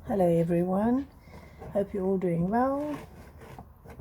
Hello everyone, hope you're all doing well.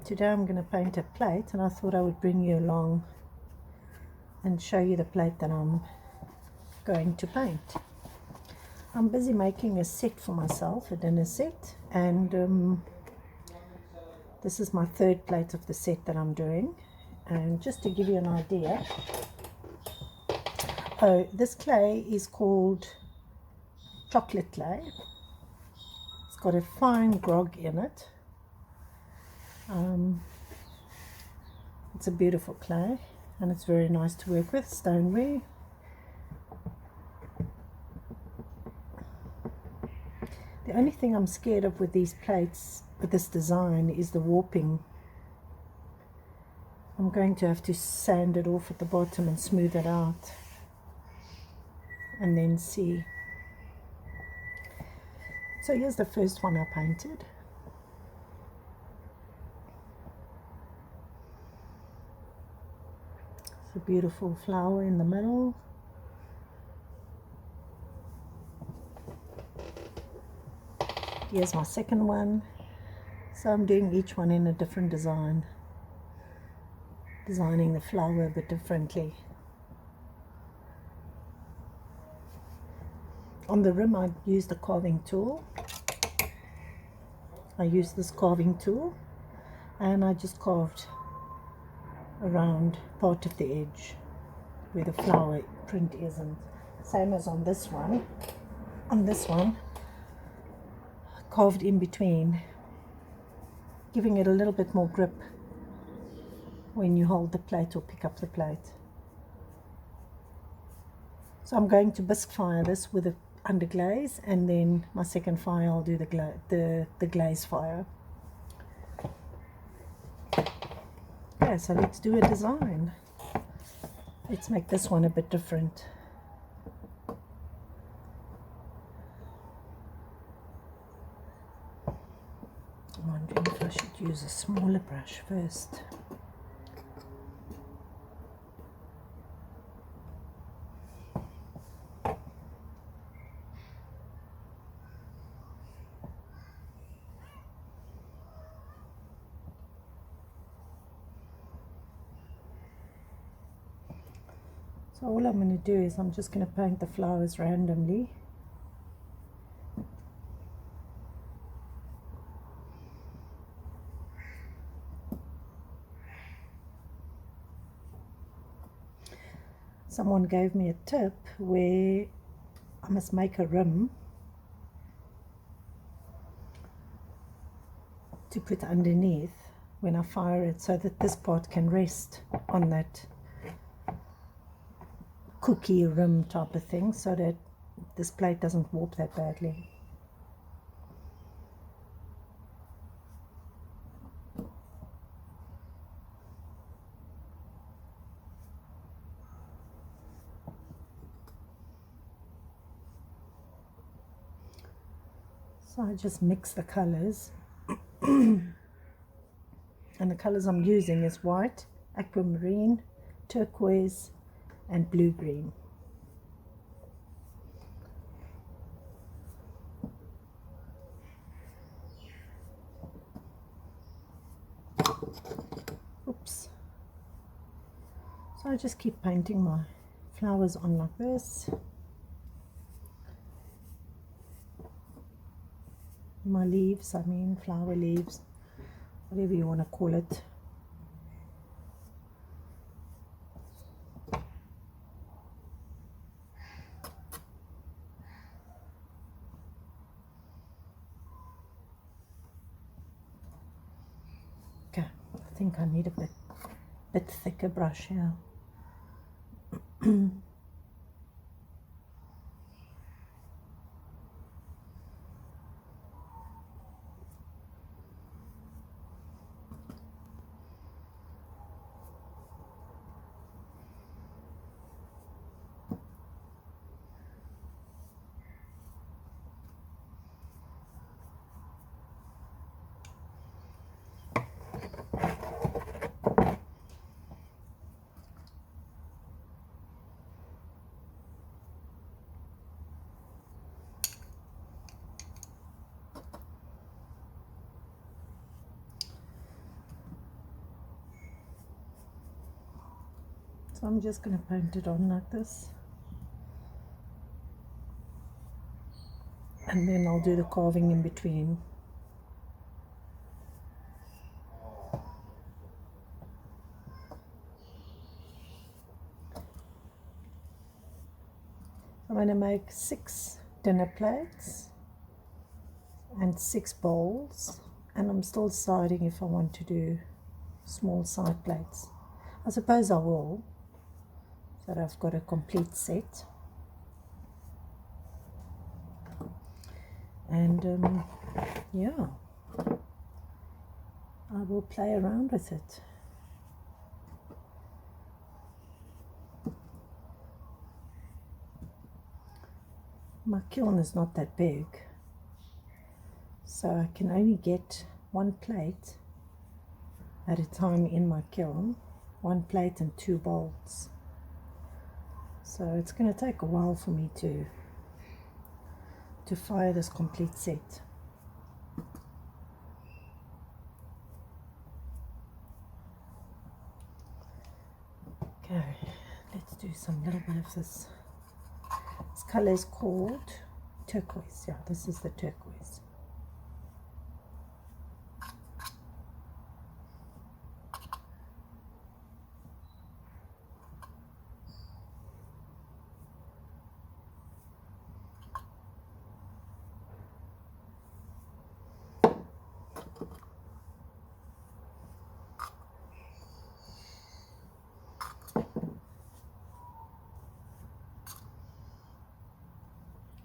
Today I'm going to paint a plate and I thought I would bring you along and show you the plate that I'm going to paint. I'm busy making a set for myself, a dinner set, and this is my third plate of the set that I'm doing. And just to give you an idea, this clay is called chocolate clay. It's got a fine grog in it. It's a beautiful clay and it's very nice to work with, Stoneware. The only thing I'm scared of with these plates, with this design, is the warping. I'm going to have to sand it off at the bottom and smooth it out and then see. So here's the first one I painted. It's a beautiful flower in the middle. Here's my second one. So I'm doing each one in a different design, designing the flower a bit differently. On the rim I used a carving tool. I used this carving tool and I just carved around part of the edge where the flower print isn't. Same as on this one. On this one, carved in between, giving it a little bit more grip when you hold the plate or pick up the plate. So I'm going to bisque fire this with a underglaze, and then my second fire I'll do the glaze fire. Yeah, so let's do a design. Let's make this one a bit different. I'm wondering if I should use a smaller brush first. So all I'm going to do is I'm just going to paint the flowers randomly. Someone gave me a tip where I must make a rim to put underneath when I fire it, so that this part can rest on that cookie rim type of thing, so that this plate doesn't warp that badly. So I just mix the colors and the colors I'm using is white, aquamarine, turquoise and blue-green. Oops. So I just keep painting my flowers on like this. My leaves, I mean flower leaves, whatever you want to call it. Okay, I think I need a bit thicker brush here. So I'm just going to paint it on like this, and then I'll do the carving in between. I'm going to make 6 dinner plates and 6 bowls, and I'm still deciding if I want to do small side plates. I suppose I will, so that I've got a complete set. And yeah, I will play around with it. My kiln is not that big, so I can only get 1 plate at a time in my kiln, 1 plate and 2 bowls. So it's going to take a while for me to fire this complete set. Okay, let's do some little bit of this. This color is called turquoise. Yeah, this is the turquoise.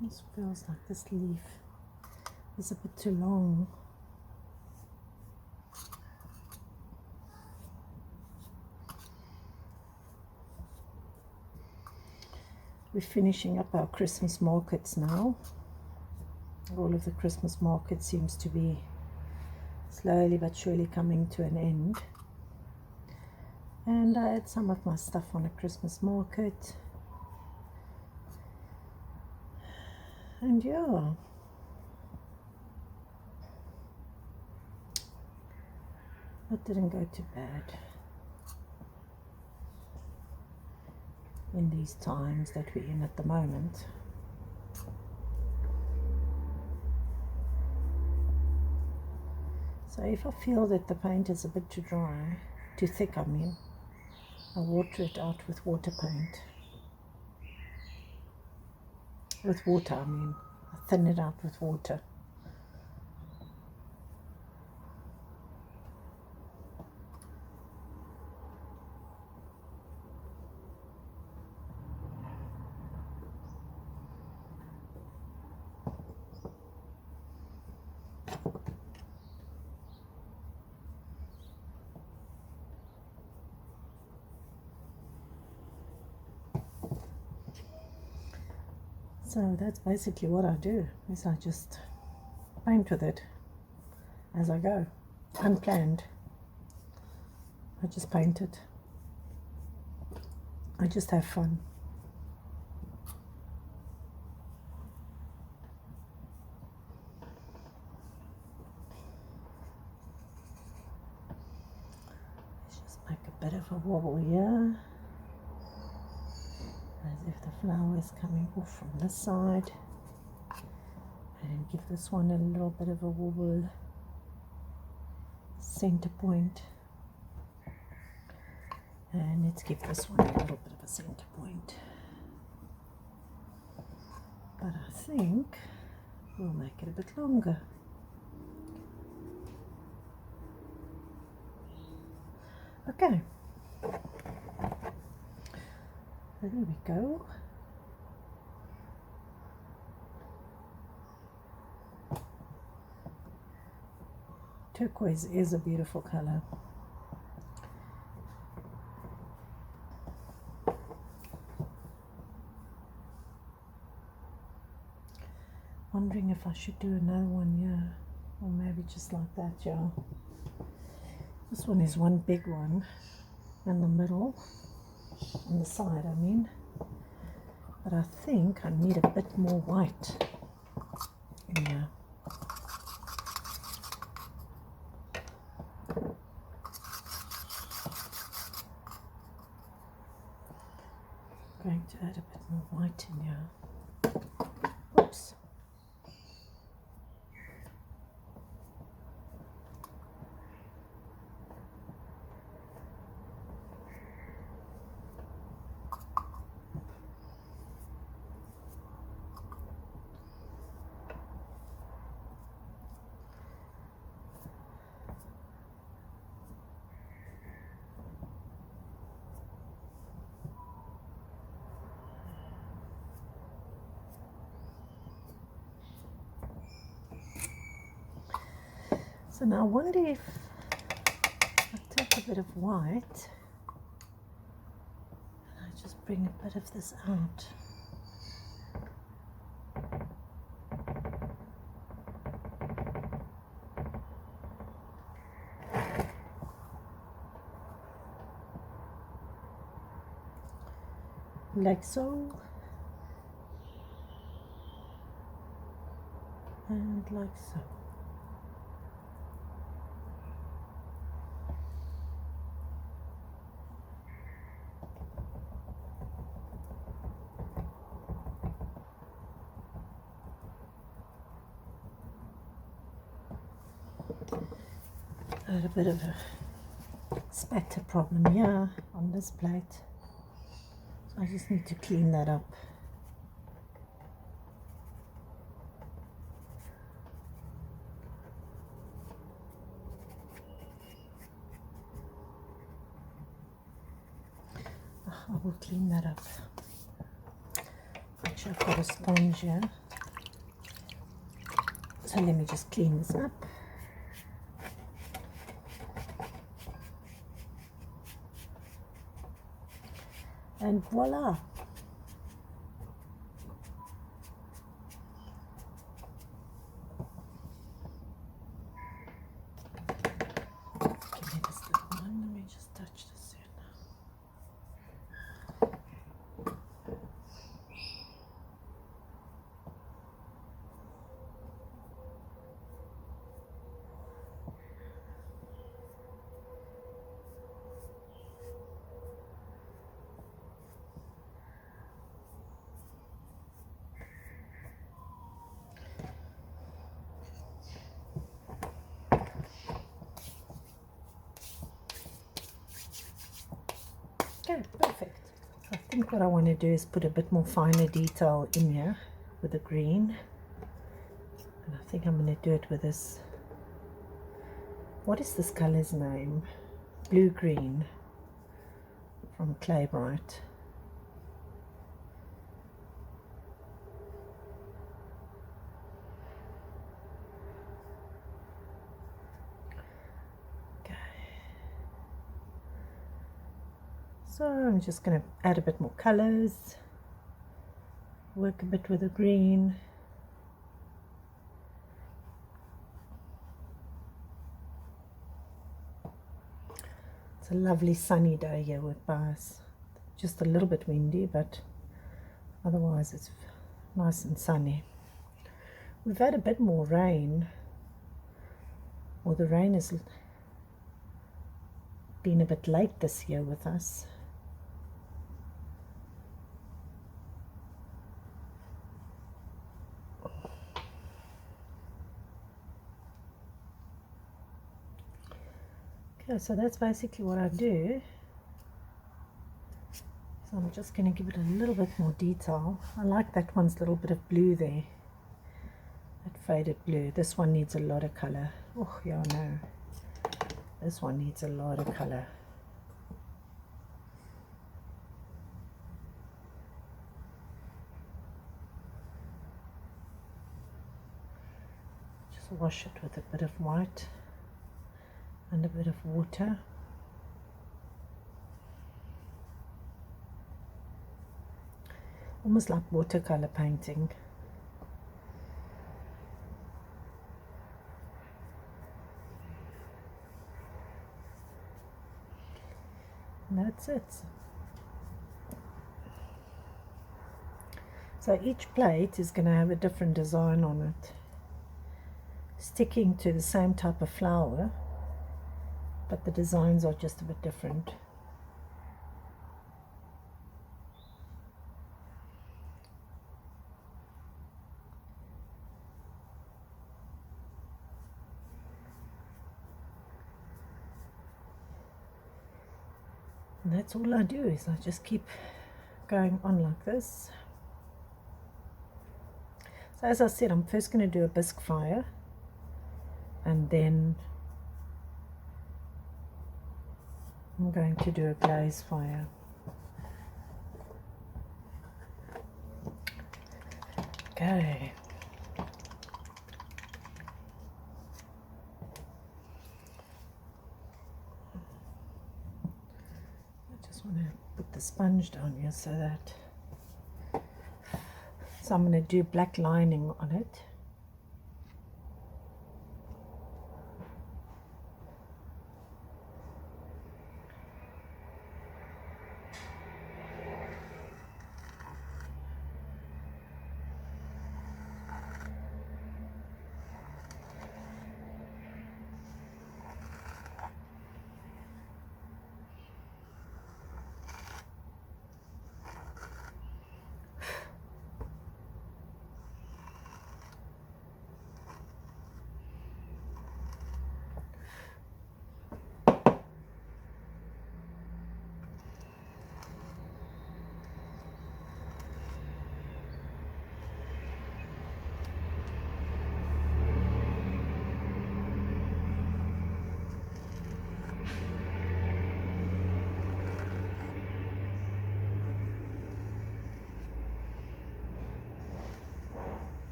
This feels like this leaf is a bit too long. We're finishing up our Christmas markets now. All of the Christmas market seems to be slowly but surely coming to an end. And I had some of my stuff on a Christmas market. And yeah, that didn't go too bad in these times that we're in at the moment. So if I feel that the paint is a bit too dry, too thick I mean, I water it out with water paint. With water I mean, I thin it out with water. So that's basically what I do, is I just paint with it as I go, unplanned. I just paint it. I just have fun. Let's just make a bit of a wobble here, as if the flower is coming off from this side, and give this one a little bit of a wobble center point, and let's give this one a little bit of a center point. But I think we'll make it a bit longer. Okay, there we go. Turquoise is a beautiful color. Wondering if I should do another one here, or maybe just like that, yeah. This one is one big one in the middle, on the side I mean, but I think I need a bit more white in here. to add a bit more white in here. Oops. So now I wonder if I take a bit of white and I just bring a bit of this out. Like so. And like so. I had a bit of a spatter problem here on this plate, so I just need to clean that up. I will clean that up. Actually, I've got a sponge here, so let me just clean this up. And voila! Give me this little one, let me just touch this here now. Okay, perfect. I think what I want to do is put a bit more finer detail in here with the green. And I think I'm going to do it with this. What is this color's name? Blue green from Clay Bright. So I'm just going to add a bit more colors, work a bit with the green. It's a lovely sunny day here with Bias. Just a little bit windy, but otherwise it's nice and sunny. We've had a bit more rain, or the rain has been a bit late this year with us. Okay, so that's basically what I do. So I'm just going to give it a little bit more detail. I like that one's little bit of blue there. That faded blue. This one needs a lot of color. Oh, yeah, no. This one needs a lot of color. Just wash it with a bit of white and a bit of water. Almost like watercolor painting. And that's it. So each plate is going to have a different design on it, sticking to the same type of flower, but the designs are just a bit different. And that's all I do, is I just keep going on like this. So as I said, I'm first going to do a bisque fire, and then I'm going to do a glaze fire. Okay. I just want to put the sponge down here so that, so I'm going to do black lining on it.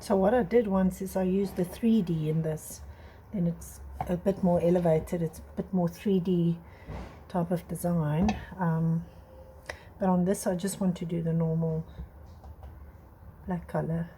So what I did once is I used the 3D in this, then it's a bit more elevated, it's a bit more 3D type of design, but on this I just want to do the normal black color.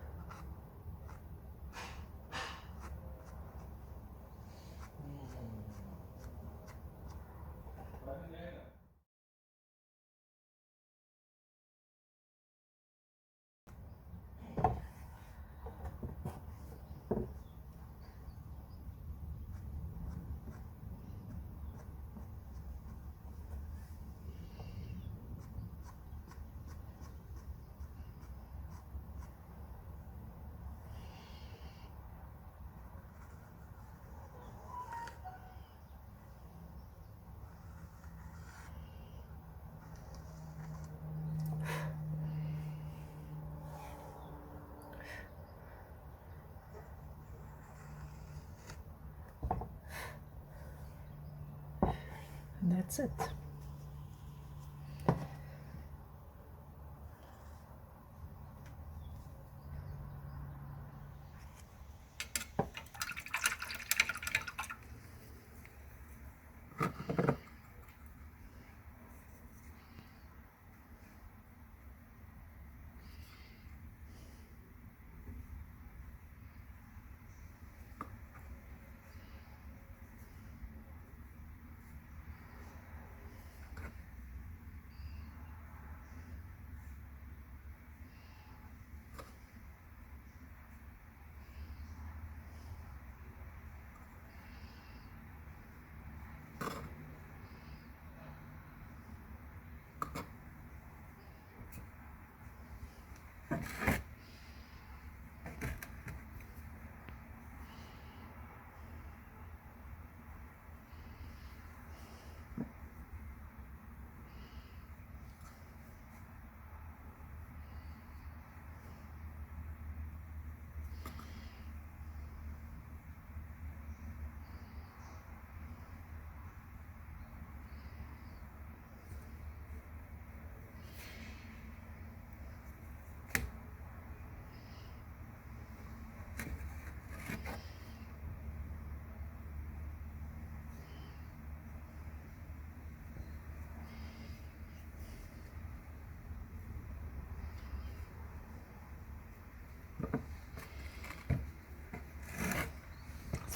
And that's it.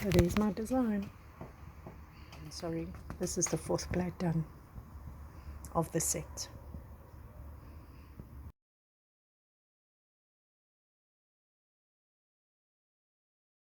So there's my design. I'm sorry, this is the 4th plate done of the set.